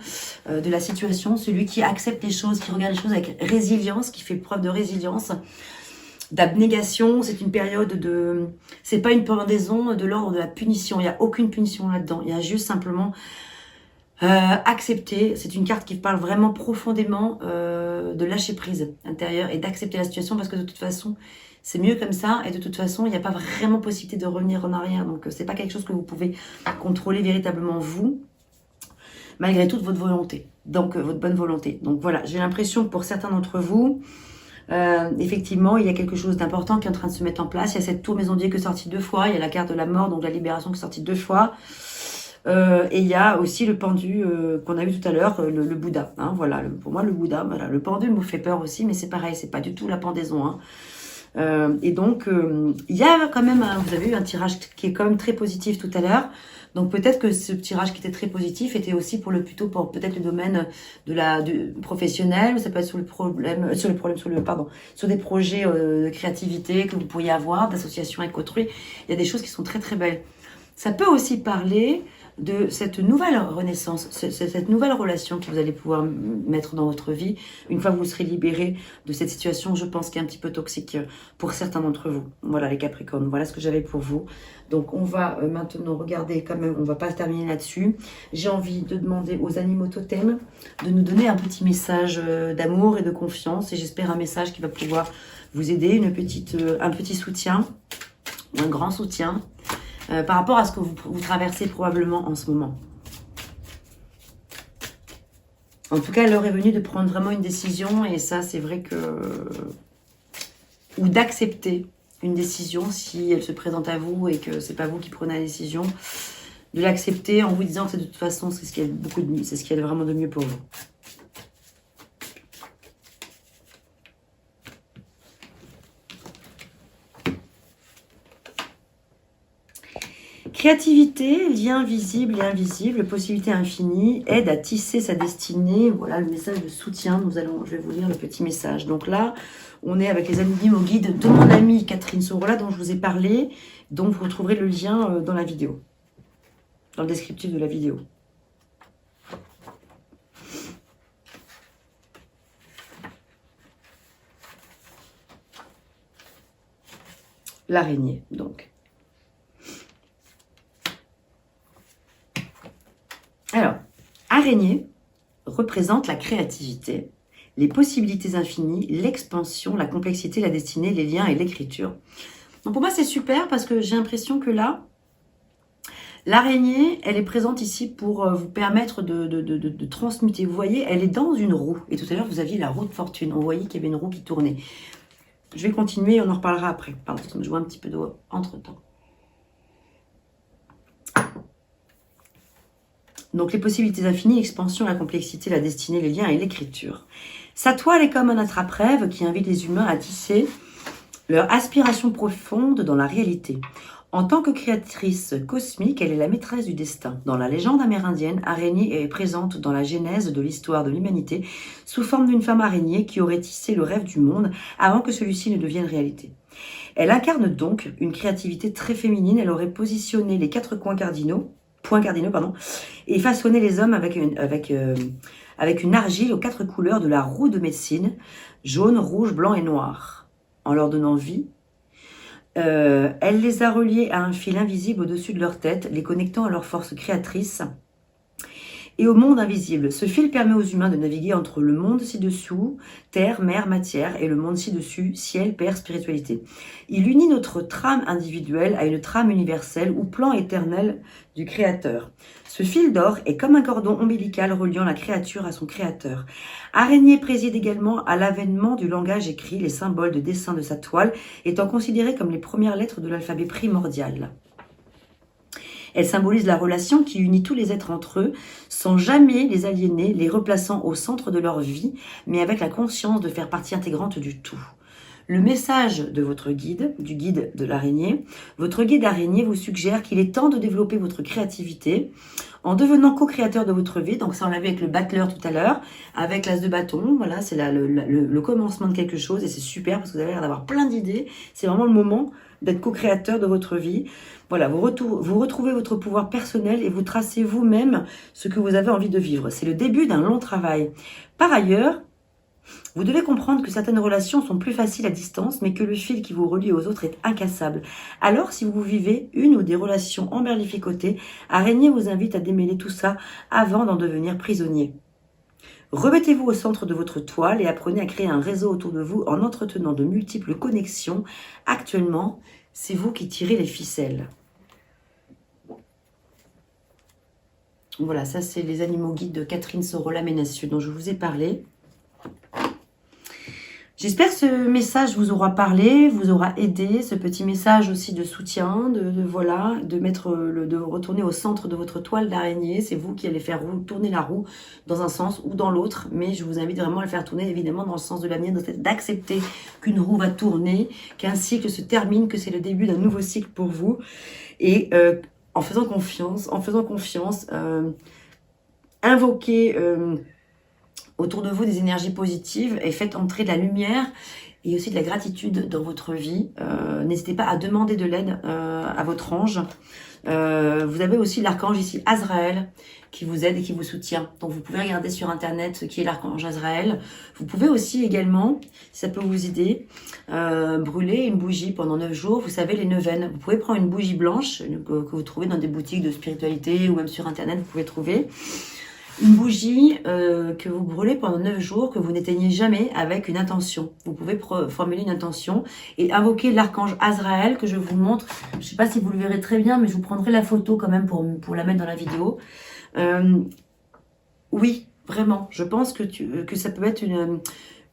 Speaker 1: de la situation, celui qui accepte les choses, qui regarde les choses avec résilience, qui fait preuve de résilience, d'abnégation. C'est une période de... C'est pas une pendaison de l'ordre de la punition. Il n'y a aucune punition là-dedans. Il y a juste simplement... accepter, c'est une carte qui parle vraiment profondément de lâcher prise intérieure et d'accepter la situation, parce que de toute façon c'est mieux comme ça, et de toute façon il n'y a pas vraiment possibilité de revenir en arrière, donc c'est pas quelque chose que vous pouvez contrôler véritablement vous, malgré toute votre volonté, donc votre bonne volonté. Donc voilà, j'ai l'impression que pour certains d'entre vous, effectivement, il y a quelque chose d'important qui est en train de se mettre en place. Il y a cette tour maison Dieu qui est sortie 2 fois, il y a la carte de la mort, donc la libération qui est sortie 2 fois. Et il y a aussi le pendu qu'on a vu tout à l'heure, le Bouddha. Voilà, pour moi, le Bouddha, voilà, le pendu me fait peur aussi, mais c'est pareil, c'est pas du tout la pendaison. Et donc, il y a quand même, vous avez eu un tirage qui est quand même très positif tout à l'heure. Donc peut-être que ce tirage qui était très positif était aussi plutôt pour peut-être le domaine du professionnel, ou ça peut être sur des projets de créativité que vous pourriez avoir, d'association avec autrui. Il y a des choses qui sont très très belles. Ça peut aussi parler de cette nouvelle renaissance, cette nouvelle relation que vous allez pouvoir mettre dans votre vie une fois que vous serez libéré de cette situation, je pense, qui est un petit peu toxique pour certains d'entre vous. Voilà les Capricornes, voilà ce que j'avais pour vous. Donc on va maintenant regarder quand même, on va pas terminer là-dessus. J'ai envie de demander aux animaux totems de nous donner un petit message d'amour et de confiance, et j'espère un message qui va pouvoir vous aider, un petit soutien, ou un grand soutien, par rapport à ce que vous traversez probablement en ce moment. En tout cas, l'heure est venue de prendre vraiment une décision, et ça, c'est vrai que... Ou d'accepter une décision si elle se présente à vous et que c'est pas vous qui prenez la décision, de l'accepter en vous disant que de toute façon, c'est ce qui est vraiment de mieux pour vous. Créativité, lien visible et invisible, possibilité infinie, aide à tisser sa destinée. Voilà le message de soutien. Je vais vous lire le petit message. Donc là, on est avec les animaux guides de mon amie Catherine Sorolla, dont je vous ai parlé. Donc vous retrouverez le lien dans la vidéo, dans le descriptif de la vidéo. L'araignée, donc. Alors, araignée représente la créativité, les possibilités infinies, l'expansion, la complexité, la destinée, les liens et l'écriture. Donc pour moi, c'est super parce que j'ai l'impression que là, l'araignée, elle est présente ici pour vous permettre de transmuter. Vous voyez, elle est dans une roue. Et tout à l'heure, vous aviez la roue de fortune. On voyait qu'il y avait une roue qui tournait. Je vais continuer, on en reparlera après. Pardon, je vois un petit peu d'eau entre-temps. Donc les possibilités infinies, l'expansion, la complexité, la destinée, les liens et l'écriture. Sa toile est comme un attrape-rêve qui invite les humains à tisser leur aspiration profonde dans la réalité. En tant que créatrice cosmique, elle est la maîtresse du destin. Dans la légende amérindienne, araignée est présente dans la genèse de l'histoire de l'humanité sous forme d'une femme araignée qui aurait tissé le rêve du monde avant que celui-ci ne devienne réalité. Elle incarne donc une créativité très féminine. Elle aurait positionné les 4 points cardinaux, et façonné les hommes avec une argile aux 4 couleurs de la roue de médecine, jaune, rouge, blanc et noir, en leur donnant vie. Elle les a reliés à un fil invisible au-dessus de leur tête, les connectant à leur force créatrice et au monde invisible. Ce fil permet aux humains de naviguer entre le monde ci-dessous, terre, mer, matière, et le monde ci-dessus, ciel, père, spiritualité. Il unit notre trame individuelle à une trame universelle ou plan éternel du Créateur. Ce fil d'or est comme un cordon ombilical reliant la créature à son Créateur. Araignée préside également à l'avènement du langage écrit, les symboles de dessin de sa toile étant considérés comme les premières lettres de l'alphabet primordial. Elle symbolise la relation qui unit tous les êtres entre eux, sans jamais les aliéner, les replaçant au centre de leur vie, mais avec la conscience de faire partie intégrante du tout. Le message de votre guide, du guide de l'araignée, votre guide araignée vous suggère qu'il est temps de développer votre créativité en devenant co-créateur de votre vie. Donc ça, on l'a vu avec le battleur tout à l'heure, avec l'as de bâton. Voilà, c'est le commencement de quelque chose et c'est super parce que vous avez l'air d'avoir plein d'idées. C'est vraiment le moment d'être co-créateur de votre vie. Voilà, vous retrouvez votre pouvoir personnel et vous tracez vous-même ce que vous avez envie de vivre. C'est le début d'un long travail. Par ailleurs, vous devez comprendre que certaines relations sont plus faciles à distance, mais que le fil qui vous relie aux autres est incassable. Alors, si vous vivez une ou des relations emberlificotées, Araignée vous invite à démêler tout ça avant d'en devenir prisonnier. Remettez-vous au centre de votre toile et apprenez à créer un réseau autour de vous en entretenant de multiples connexions. Actuellement, c'est vous qui tirez les ficelles. Voilà, ça c'est les animaux guides de Catherine Sorolla-Menacieux dont je vous ai parlé. J'espère que ce message vous aura parlé, vous aura aidé, ce petit message aussi de soutien, de retourner au centre de votre toile d'araignée. C'est vous qui allez faire tourner la roue dans un sens ou dans l'autre, mais je vous invite vraiment à le faire tourner évidemment dans le sens de l'avenir, d'accepter qu'une roue va tourner, qu'un cycle se termine, que c'est le début d'un nouveau cycle pour vous. Et en faisant confiance, invoquez autour de vous des énergies positives et faites entrer de la lumière et aussi de la gratitude dans votre vie. N'hésitez pas à demander de l'aide à votre ange. Vous avez aussi l'archange ici, Azraël, qui vous aide et qui vous soutient. Donc vous pouvez regarder sur internet ce qui est l'archange Azraël. Vous pouvez aussi également, si ça peut vous aider, brûler une bougie pendant 9 jours. Vous savez, les neuvaines. Vous pouvez prendre une bougie blanche que vous trouvez dans des boutiques de spiritualité ou même sur internet, vous pouvez trouver. Une bougie que vous brûlez pendant 9 jours, que vous n'éteignez jamais avec une intention. Vous pouvez formuler une intention et invoquer l'archange Azraël que je vous montre. Je ne sais pas si vous le verrez très bien, mais je vous prendrai la photo quand même pour la mettre dans la vidéo. Oui, vraiment, je pense que ça peut être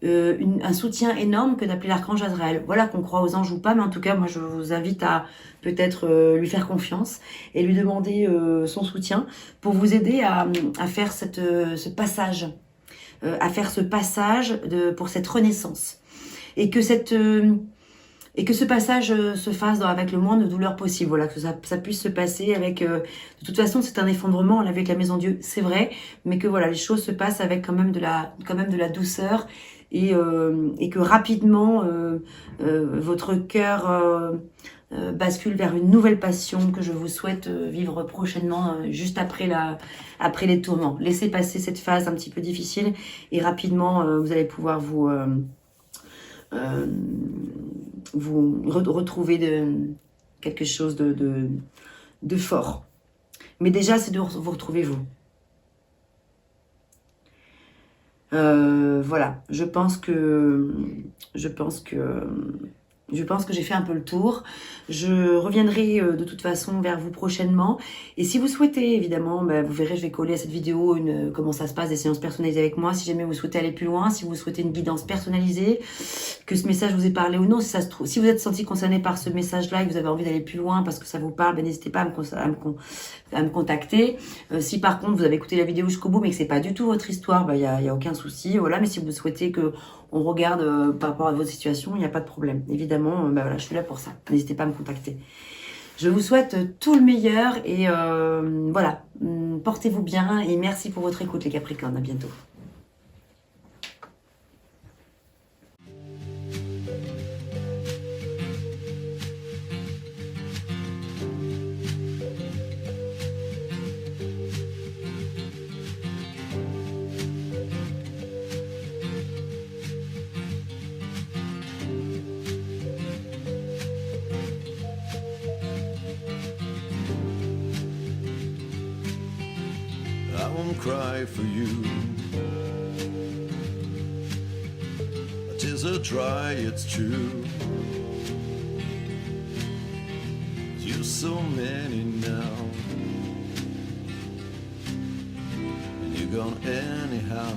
Speaker 1: un soutien énorme que d'appeler l'archange Azraël. Voilà, qu'on croit aux anges ou pas, mais en tout cas, moi, je vous invite à peut-être lui faire confiance et lui demander son soutien pour vous aider à faire ce passage, pour cette renaissance. Et que ce passage se fasse avec le moins de douleur possible. Voilà, que ça puisse se passer avec... de toute façon, c'est un effondrement avec la Maison Dieu, c'est vrai, mais que voilà, les choses se passent avec quand même de la douceur et que rapidement, votre cœur bascule vers une nouvelle passion que je vous souhaite vivre prochainement, juste après les tourments. Laissez passer cette phase un petit peu difficile et rapidement, vous allez pouvoir vous retrouver quelque chose de fort. Mais déjà, c'est de vous retrouver vous. Voilà, je pense que j'ai fait un peu le tour. Je reviendrai de toute façon vers vous prochainement. Et si vous souhaitez, évidemment, vous verrez, je vais coller à cette vidéo comment ça se passe, des séances personnalisées avec moi. Si jamais vous souhaitez aller plus loin, si vous souhaitez une guidance personnalisée, que ce message vous ait parlé ou non, si ça se trouve, si vous êtes senti concerné par ce message-là et que vous avez envie d'aller plus loin parce que ça vous parle, n'hésitez pas à me contacter. Si par contre vous avez écouté la vidéo jusqu'au bout mais que c'est pas du tout votre histoire, y a aucun souci. Voilà, mais si vous souhaitez que on regarde par rapport à votre situation, il n'y a pas de problème. Évidemment, voilà, je suis là pour ça. N'hésitez pas à me contacter. Je vous souhaite tout le meilleur et voilà, portez-vous bien et merci pour votre écoute les Capricornes. À bientôt.
Speaker 2: I won't cry for you. My tears are dry, it's true. You're so many now, and you're gone anyhow.